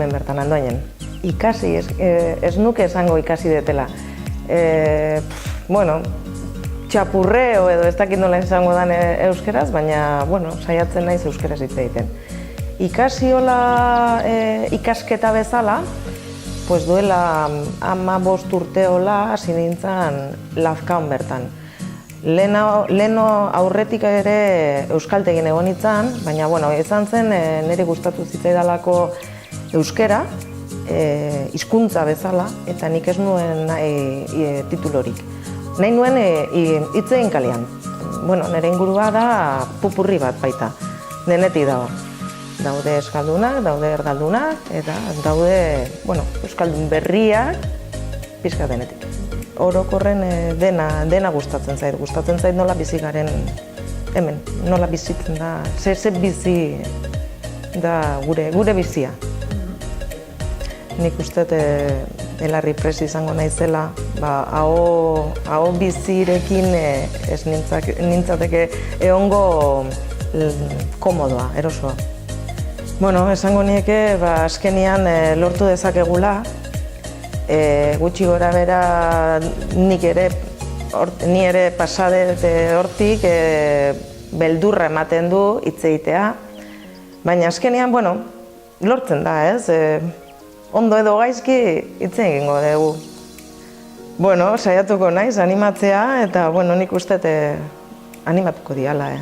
hemen bertan Andoainen. Ikasi, ez nuke esango ikasi detela. Bueno, txapurreo edo ez dakit nola esango dan euskeraz, baina, bueno, saiatzen naiz euskeraz hitz egiten. Ikasi hola ikasketa bezala, pues duela 15 urte hola hasi nintzen Lazkaon bertan. Leheno aurretik ere euskaltegin egon nintzen, baina bueno, izan zen niri gustatu zitzaidalako euskera, hizkuntza bezala, eta nik ez nuen titulorik. Nahi nuen hitz egin kalean. Bueno, nire ingurua da pupurri bat baita, denetik dago. Daude euskaldunak, daude erdaldunak, eta daude, bueno, euskaldun berriak, pixka denetik. Orokorren dena gustatzen zait nola bizi garen hemen, nola bizitzen da, ze bizi da gure bizia. Nik uste elarri presi izango naizela, aho bizirekin ez nintzateke egongo komodoa, erosoa. Bueno, esango nieke, azkenian lortu dezakegula, gutxi gora bera ni ere pasadet hortik beldurra ematen du hitz egitea, baina azkenean, bueno, lortzen da, ez? Ondo edo gaizki hitz egingo dugu. Bueno, saiatuko naiz animatzea eta, bueno, nik uste animatuko diala,